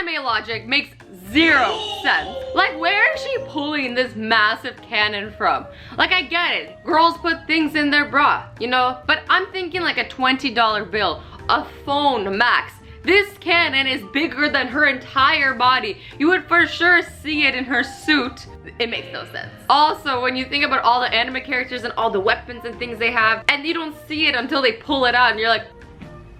Anime logic makes zero sense. Like, where is she pulling this massive cannon from? Like, I get it. Girls put things in their bra, you know? But I'm thinking like a $20 bill, a phone max. This cannon is bigger than her entire body. You would for sure see it in her suit. It makes no sense. Also, when you think about all the anime characters and all the weapons and things they have, and you don't see it until they pull it out and you're like,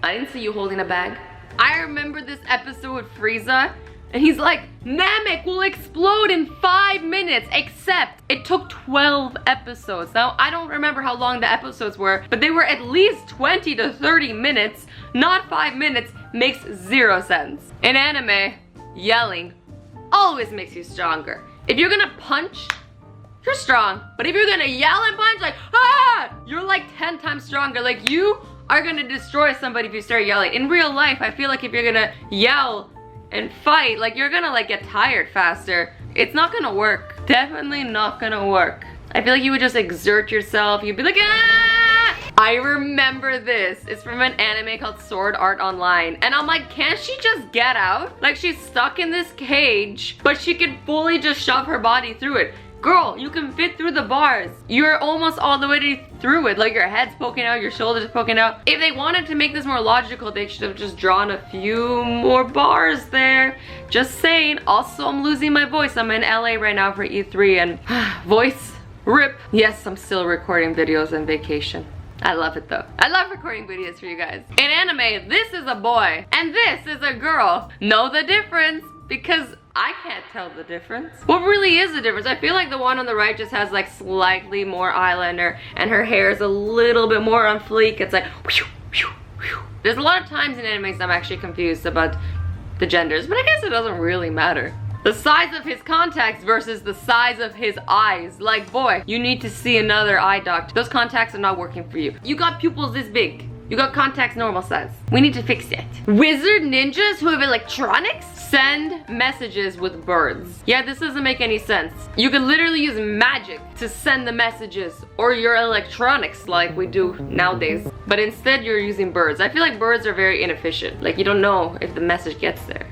I didn't see you holding a bag. I remember this episode with Frieza, and he's like, Namek will explode in 5 minutes, except it took 12 episodes. Now, I don't remember how long the episodes were, but they were at least 20 to 30 minutes, not 5 minutes. Makes zero sense. In anime, yelling always makes you stronger. If you're gonna punch, you're strong. But if you're gonna yell and punch, like, ah, you're like 10 times stronger. Like, you are gonna destroy somebody if you start yelling. In real life, I feel like if you're gonna yell and fight, like, you're gonna like get tired faster. It's not gonna work. Definitely not gonna work. I feel like you would just exert yourself. You'd be like, ah! I remember this. It's from an anime called Sword Art Online. And I'm like, can't she just get out? Like, she's stuck in this cage, but she can fully just shove her body through it. Girl, you can fit through the bars. You're almost all the way through it. Like, your head's poking out, your shoulders poking out. If they wanted to make this more logical, they should have just drawn a few more bars there. Just saying. Also, I'm losing my voice. I'm in LA right now for E3 and voice rip. Yes, I'm still recording videos on vacation. I love it though. I love recording videos for you guys. In anime, this is a boy and this is a girl. Know the difference? Because I can't tell the difference. What really is the difference? I feel like the one on the right just has like slightly more eyeliner and her hair is a little bit more on fleek. It's like whew, whew, whew. There's a lot of times in animes I'm actually confused about the genders, but I guess it doesn't really matter. The size of his contacts versus the size of his eyes. Like, boy, you need to see another eye doctor. Those contacts are not working for you. You got pupils this big. You got contacts normal size. We need to fix it. Wizard ninjas who have electronics send messages with birds. Yeah, this doesn't make any sense. You could literally use magic to send the messages or your electronics like we do nowadays. But instead you're using birds. I feel like birds are very inefficient. Like, you don't know if the message gets there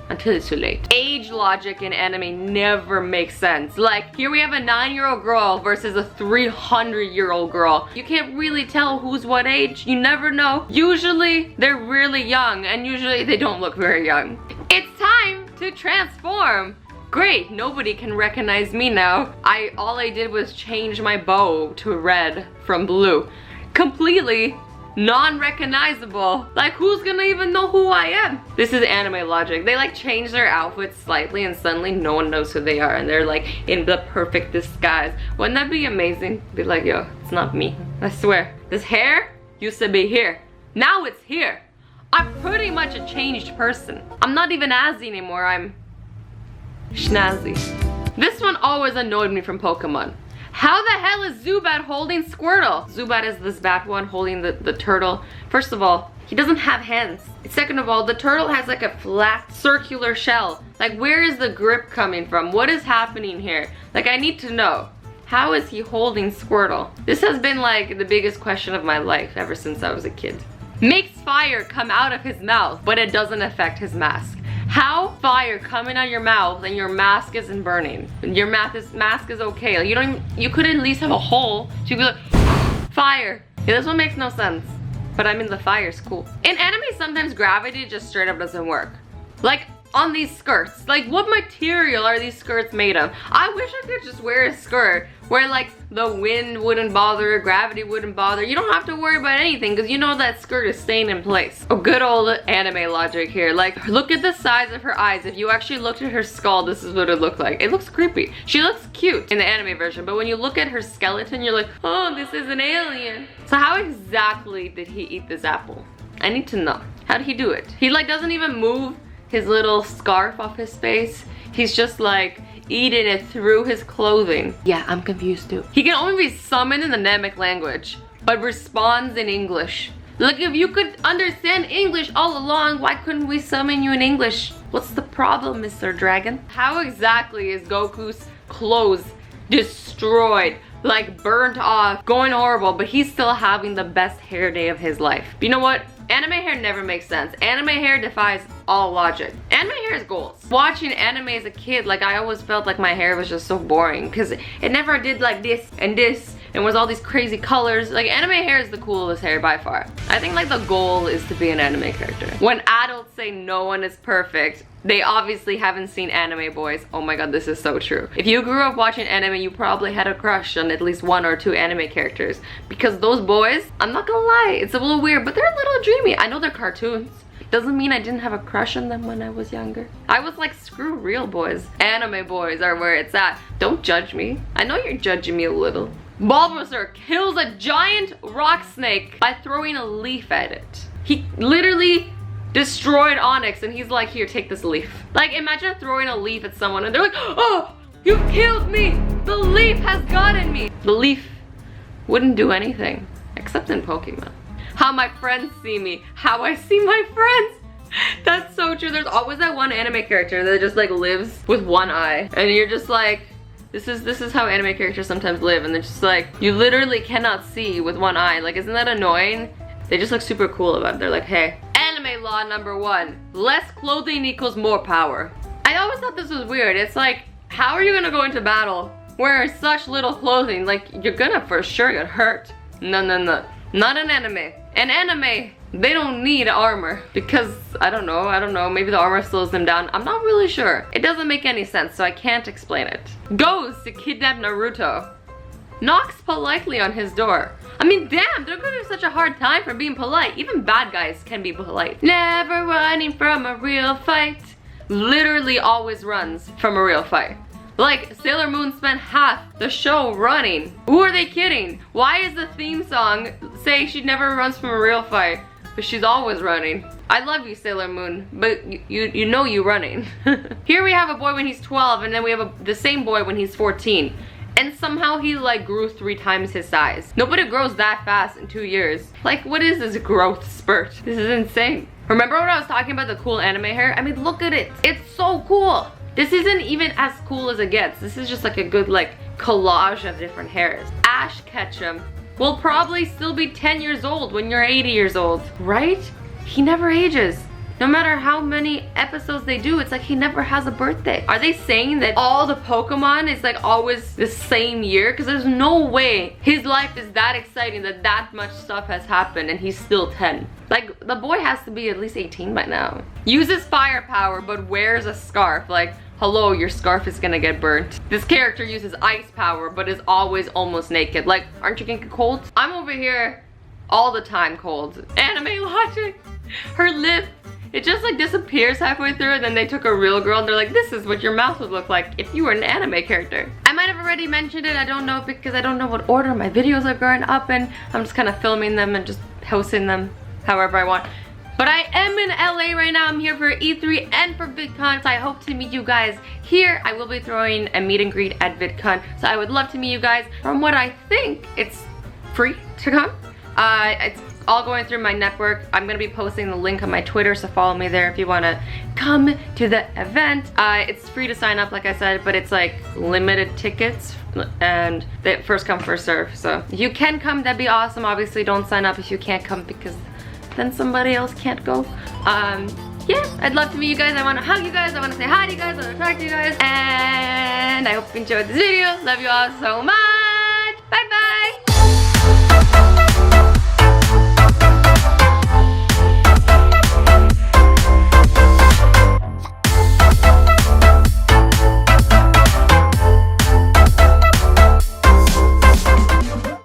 until it's too late. Age logic in anime never makes sense. Like, here we have a 9-year-old girl versus a 300-year-old girl. You can't really tell who's what age. You never know. Usually, they're really young, and usually they don't look very young. It's time to transform. Great, nobody can recognize me now. All I did was change my bow to red from blue. Completely non-recognizable. Like, who's gonna even know who I am? This is anime logic. They like change their outfits slightly and suddenly no one knows who they are and they're like in the perfect disguise. Wouldn't that be amazing? Be like, yo, it's not me. I swear. This hair used to be here. Now it's here. I'm pretty much a changed person. I'm not even Azzy anymore. I'm Schnazzy. This one always annoyed me from Pokemon. How the hell is Zubat holding Squirtle? Zubat is this bad one holding the turtle. First of all, he doesn't have hands. Second of all, the turtle has like a flat circular shell. Like, where is the grip coming from? What is happening here? Like, I need to know. How is he holding Squirtle? This has been like the biggest question of my life ever since I was a kid. Makes fire come out of his mouth, but it doesn't affect his mask. How fire coming out your mouth and your mask isn't burning? Your mask is okay. Like, you could at least have a hole. So you'd be like, fire. Yeah, this one makes no sense. But I mean, the fire's cool. In anime, sometimes gravity just straight up doesn't work. Like, on these skirts. Like, what material are these skirts made of? I wish I could just wear a skirt where like the wind wouldn't bother, gravity wouldn't bother. You don't have to worry about anything because you know that skirt is staying in place. Oh, good old anime logic here. Like, look at the size of her eyes. If you actually looked at her skull, this is what it looked like. It looks creepy. She looks cute in the anime version, but when you look at her skeleton, you're like, oh, this is an alien. So how exactly did he eat this apple? I need to know. How did he do it? He like doesn't even move his little scarf off his face. He's just like eating it through his clothing. Yeah, I'm confused too. He can only be summoned in the Namek language, but responds in English. Like, if you could understand English all along, why couldn't we summon you in English? What's the problem, Mr. Dragon? How exactly is Goku's clothes destroyed, like burnt off, going horrible, but he's still having the best hair day of his life? You know what? Anime hair never makes sense. Anime hair defies all logic. Anime hair is goals. Watching anime as a kid, like I always felt like my hair was just so boring because it never did like this and was all these crazy colors. Like anime hair is the coolest hair by far. I think like the goal is to be an anime character. When adults say no one is perfect, they obviously haven't seen anime boys. Oh my god, this is so true. If you grew up watching anime, you probably had a crush on at least 1 or 2 anime characters. Because those boys, I'm not gonna lie, it's a little weird, but they're a little dreamy. I know they're cartoons. Doesn't mean I didn't have a crush on them when I was younger. I was like, screw real boys. Anime boys are where it's at. Don't judge me. I know you're judging me a little. Bulbasaur kills a giant rock snake by throwing a leaf at it. He literally destroyed Onyx and he's like, here, take this leaf. Like imagine throwing a leaf at someone and they're like, oh, you killed me. The leaf has gotten me. The leaf wouldn't do anything except in Pokemon. How my friends see me, how I see my friends. That's so true. There's always that one anime character that just like lives with one eye and you're just like, this is how anime characters sometimes live, and they're just like, you literally cannot see with one eye. Like, isn't that annoying? They just look super cool about it. They're like, hey, anime law number 1, less clothing equals more power. I always thought this was weird. It's like, how are you gonna go into battle wearing such little clothing? Like, you're gonna for sure get hurt. No, not an anime. An anime, they don't need armor because I don't know, maybe the armor slows them down. I'm not really sure. It doesn't make any sense, so I can't explain it. Goes to kidnap Naruto. Knocks politely on his door. I mean, damn, they're gonna have such a hard time for being polite. Even bad guys can be polite. Never running from a real fight. Literally always runs from a real fight. Like, Sailor Moon spent half the show running. Who are they kidding? Why is the theme song say she never runs from a real fight, but she's always running? I love you, Sailor Moon, but you know you running. Here we have a boy when he's 12, and then we have the same boy when he's 14. And somehow he like grew 3 times his size. Nobody grows that fast in 2 years. Like, what is this growth spurt? This is insane. Remember when I was talking about the cool anime hair? I mean, look at it. It's so cool. This isn't even as cool as it gets. This is just like a good like collage of different hairs. Ash Ketchum will probably still be 10 years old when you're 80 years old, right? He never ages. No matter how many episodes they do, it's like he never has a birthday. Are they saying that all the Pokemon is like always the same year? Because there's no way his life is that exciting that that much stuff has happened and he's still 10. Like, the boy has to be at least 18 by now. Uses firepower but wears a scarf. Like, hello, your scarf is gonna get burnt. This character uses ice power but is always almost naked. Like, aren't you getting cold? I'm over here all the time cold. Anime logic. Her lip, it just like disappears halfway through, and then they took a real girl and they're like, this is what your mouth would look like if you were an anime character. I might have already mentioned it, I don't know, because I don't know what order my videos are going up in. I'm just kind of filming them and just posting them however I want. But I am in LA right now. I'm here for E3 and for VidCon, so I hope to meet you guys here. I will be throwing a meet and greet at VidCon, so I would love to meet you guys. From what I think, it's free to come. It's all going through my network. I'm gonna be posting the link on my Twitter, so follow me there if you wanna come to the event. It's free to sign up, like I said, but it's like limited tickets and they first come, first serve. So if you can come, that'd be awesome. Obviously don't sign up if you can't come because then somebody else can't go. Yeah, I'd love to meet you guys. I wanna hug you guys, I wanna say hi to you guys, I wanna talk to you guys, and I hope you enjoyed this video. Love you all so much. Bye bye.